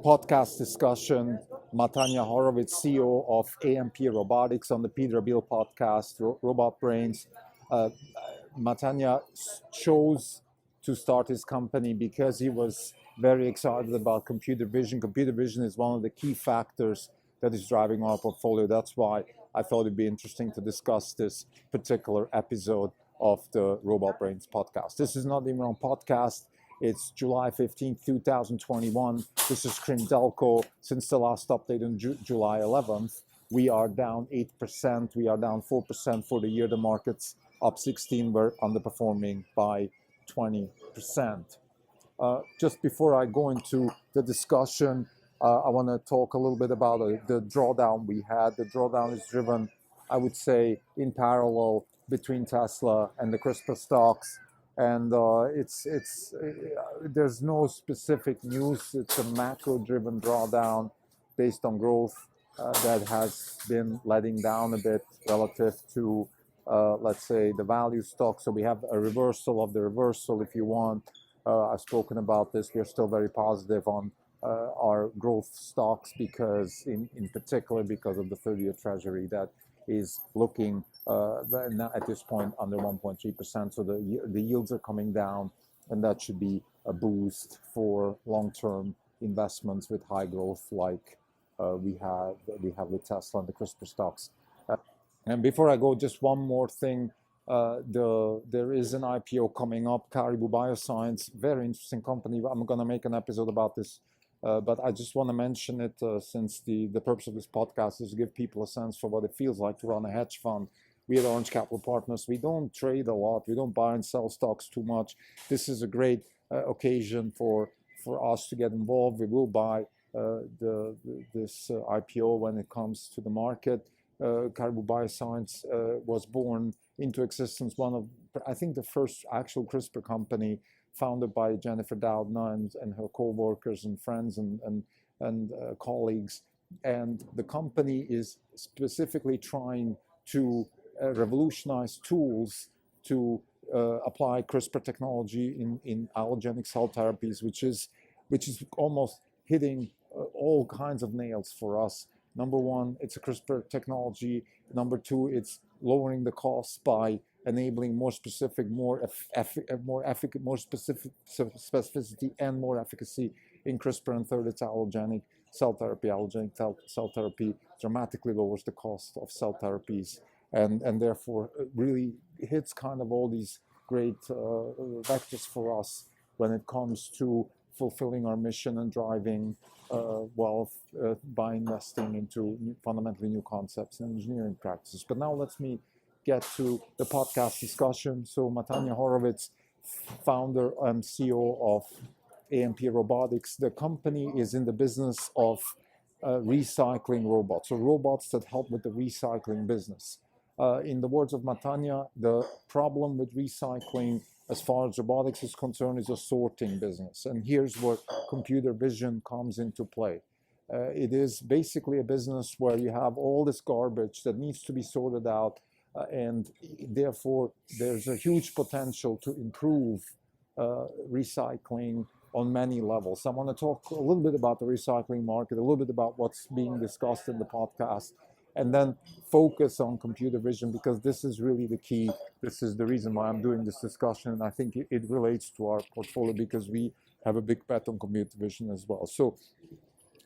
podcast discussion. Matanya Horowitz, CEO of AMP Robotics, on the Peter Bill podcast, Robot Brains. Matanya chose to start his company because he was very excited about computer vision. Computer vision is one of the key factors that is driving our portfolio. That's why I thought it'd be interesting to discuss this particular episode of the Robot Brains podcast. This is not even a podcast. It's July 15th, 2021. This is Crindelco. Since the last update on July 11th, we are down 8%. We are down 4% for the year. The market's up 16. We're underperforming by 20%. Just before I go into the discussion, I want to talk a little bit about the drawdown we had. The drawdown is driven, I would say, in parallel between Tesla and the CRISPR stocks. And there's no specific news. It's a macro-driven drawdown based on growth that has been letting down a bit relative to, let's say, the value stock. So we have a reversal of the reversal, if you want. I've spoken about this. We're still very positive on our growth stocks because, in particular, because of the 30-year Treasury that is looking at this point under 1.3%. So the yields are coming down, and that should be a boost for long-term investments with high growth, like we have with Tesla and the CRISPR stocks. And before I go, just one more thing. There is an IPO coming up, Caribou Bioscience, very interesting company. I'm going to make an episode about this. But I just want to mention it since the purpose of this podcast is to give people a sense for what it feels like to run a hedge fund. We at Orange Capital Partners, we don't trade a lot. We don't buy and sell stocks too much. This is a great occasion for us to get involved. We will buy this IPO when it comes to the market. Caribou Bioscience was born into existence, I think the first actual CRISPR company founded by Jennifer Doudna and her co-workers and friends and colleagues. And the company is specifically trying to revolutionize tools to apply CRISPR technology in allogenic cell therapies, which is almost hitting all kinds of nails for us. Number one, it's a CRISPR technology. Number two, it's lowering the costs by enabling more specific, more specific specificity and more efficacy in CRISPR. And third, it's allogenic cell therapy. Allogenic cell therapy dramatically lowers the cost of cell therapies, and therefore really hits kind of all these great vectors for us when it comes to fulfilling our mission and driving wealth by investing into fundamentally new concepts and engineering practices. But now let me get to the podcast discussion. So Matanya Horowitz, founder and CEO of AMP Robotics. The company is in the business of recycling robots, so robots that help with the recycling business. In the words of Matanya, the problem with recycling as far as robotics is concerned is a sorting business. And here's where computer vision comes into play. It is basically a business where you have all this garbage that needs to be sorted out, and therefore there's a huge potential to improve recycling on many levels. I want to talk a little bit about the recycling market, a little bit about what's being discussed in the podcast, and then focus on computer vision, because this is really the key. This is the reason why I'm doing this discussion, and I think it relates to our portfolio because we have a big bet on computer vision as well. So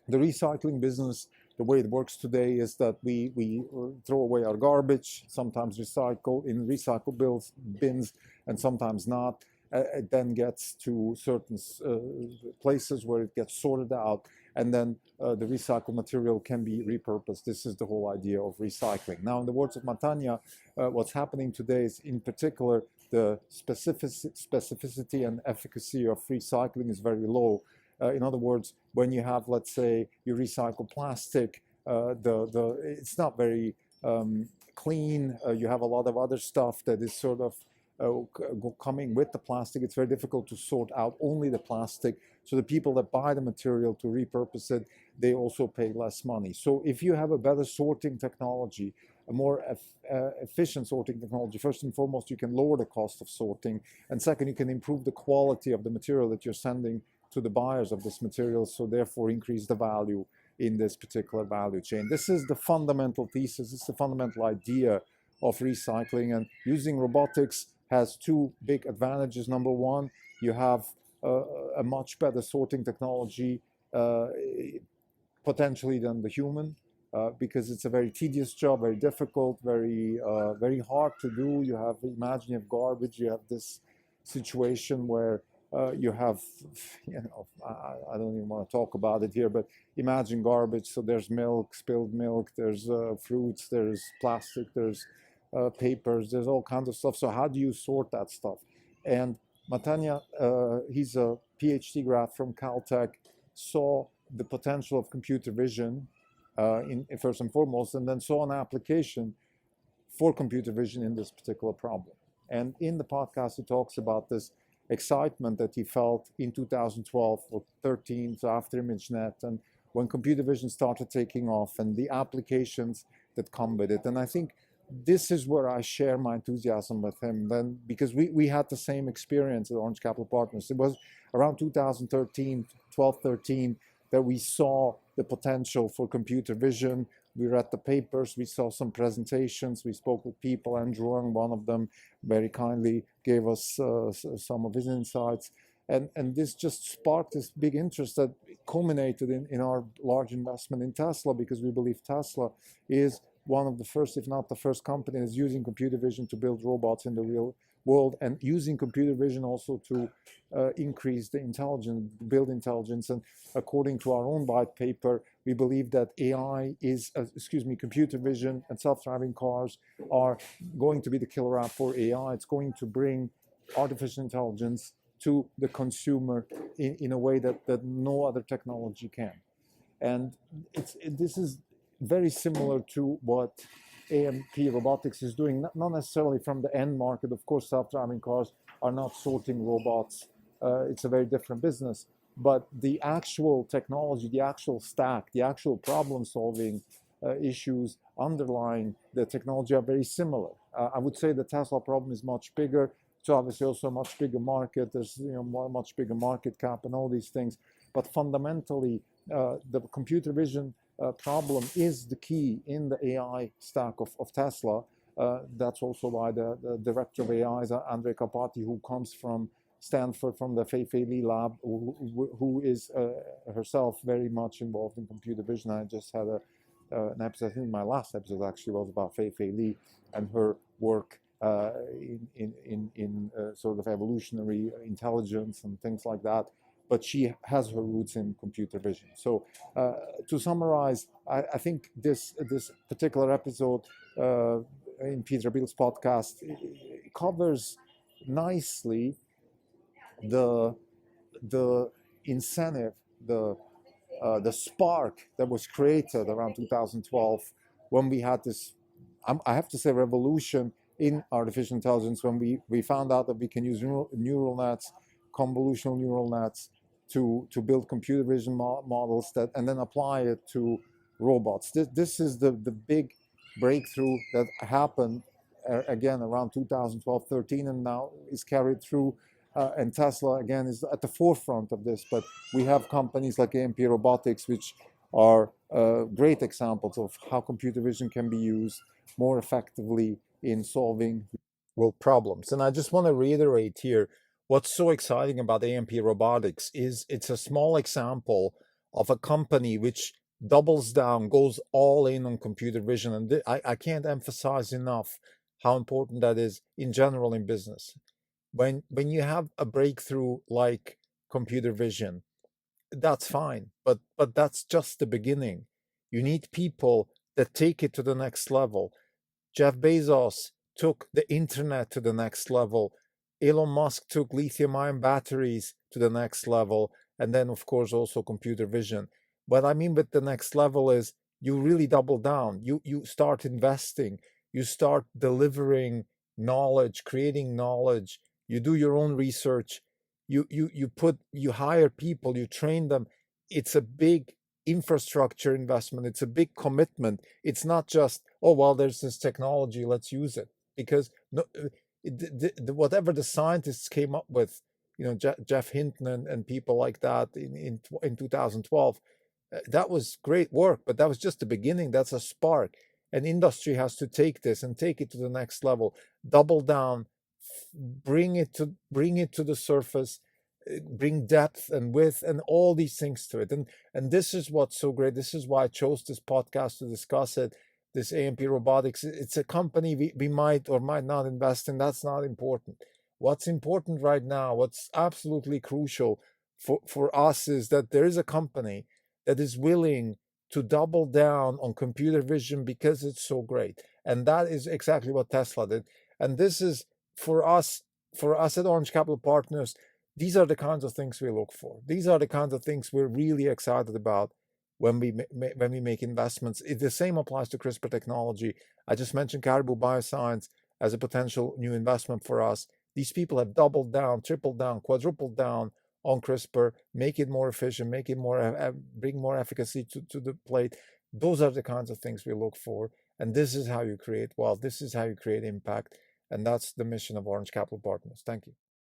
the recycling business, the way it works today is that we throw away our garbage, sometimes recycle in recycle bins and sometimes not. It then gets to certain places where it gets sorted out, and then the recycled material can be repurposed. This is the whole idea of recycling. Now, in the words of Matanya, what's happening today is, in particular, the specificity and efficacy of recycling is very low. In other words, when you have, let's say, you recycle plastic, it's not very clean. You have a lot of other stuff that is sort of coming with the plastic. It's very difficult to sort out only the plastic. So the people that buy the material to repurpose it, they also pay less money. So if you have a better sorting technology, a more efficient sorting technology, first and foremost, you can lower the cost of sorting. And second, you can improve the quality of the material that you're sending to the buyers of this material, so therefore increase the value in this particular value chain. This is the fundamental thesis, this is the fundamental idea of recycling, and using robotics has two big advantages. Number one, you have a much better sorting technology potentially than the human, because it's a very tedious job, very difficult, very hard to do. You have, imagine you have garbage, you have this situation where you have, I don't even want to talk about it here, but imagine garbage. So there's milk, spilled milk, there's fruits, there's plastic, there's papers, there's all kinds of stuff. So how do you sort that stuff? And Matanya, he's a PhD grad from Caltech, saw the potential of computer vision in first and foremost, and then saw an application for computer vision in this particular problem. And in the podcast, he talks about this excitement that he felt in 2012 or 13, so after ImageNet, and when computer vision started taking off and the applications that come with it. And I think this is where I share my enthusiasm with him then, because we had the same experience at Orange Capital Partners. It was around 2013, 12, 13, that we saw the potential for computer vision. We read the papers, we saw some presentations, we spoke with people. Andrew Ng, one of them, very kindly gave us some of his insights. And this just sparked this big interest that culminated in our large investment in Tesla, because we believe Tesla is one of the first, if not the first company that's using computer vision to build robots in the real world, and using computer vision also to increase the intelligence, build intelligence. And according to our own white paper, we believe that computer vision and self-driving cars are going to be the killer app for AI. It's going to bring artificial intelligence to the consumer in a way that no other technology can. And this is very similar to what AMP Robotics is doing, not necessarily from the end market. Of course, self-driving cars are not sorting robots. It's a very different business. But the actual technology, the actual stack, the actual problem-solving issues underlying the technology are very similar. I would say the Tesla problem is much bigger. It's obviously also a much bigger market. There's much bigger market cap and all these things. But fundamentally, the computer vision problem is the key in the AI stack of Tesla. That's also why the director of AI is Andrej Karpathy, who comes from Stanford, from the Fei-Fei Li lab, who is herself very much involved in computer vision. I just had an episode, I think my last episode actually was about Fei-Fei Li and her work in sort of evolutionary intelligence and things like that. But she has her roots in computer vision. So to summarize, I think this particular episode in Peter Bill's podcast covers nicely the incentive, the spark that was created around 2012 when we had this, I have to say, revolution in artificial intelligence, when we found out that we can use neural nets, convolutional neural nets, to build computer vision models and then apply it to robots. This is the big breakthrough that happened again around 2012, 13, and now is carried through. And Tesla again is at the forefront of this. But we have companies like AMP Robotics, which are great examples of how computer vision can be used more effectively in solving world problems. And I just want to reiterate here, what's so exciting about AMP Robotics is it's a small example of a company which doubles down, goes all in on computer vision. And I can't emphasize enough how important that is in general in business. When you have a breakthrough like computer vision, that's fine, but that's just the beginning. You need people that take it to the next level. Jeff Bezos took the internet to the next level. Elon Musk took lithium-ion batteries to the next level, and then, of course, also computer vision. What I mean with the next level is you really double down. You start investing. You start delivering knowledge, creating knowledge. You do your own research. You hire people. You train them. It's a big infrastructure investment. It's a big commitment. It's not just, oh, well, there's this technology, let's use it. Because whatever the scientists came up with, Jeff Hinton and people like that in 2012. That was great work, but that was just the beginning. That's a spark. And industry has to take this and take it to the next level, double down, bring it to the surface, bring depth and width and all these things to it. And this is what's so great. This is why I chose this podcast to discuss it. This AMP Robotics, it's a company we might or might not invest in. That's not important. What's important right now, what's absolutely crucial for us, is that there is a company that is willing to double down on computer vision because it's so great. And that is exactly what Tesla did. And this is for us at Orange Capital Partners. These are the kinds of things we look for. These are the kinds of things we're really excited about when we make investments. The same applies to CRISPR technology. I just mentioned Caribou Bioscience as a potential new investment for us. These people have doubled down, tripled down, quadrupled down on CRISPR, make it more efficient, make it more, bring more efficacy to the plate. Those are the kinds of things we look for. And this is how you create wealth. This is how you create impact. And that's the mission of Orange Capital Partners. Thank you.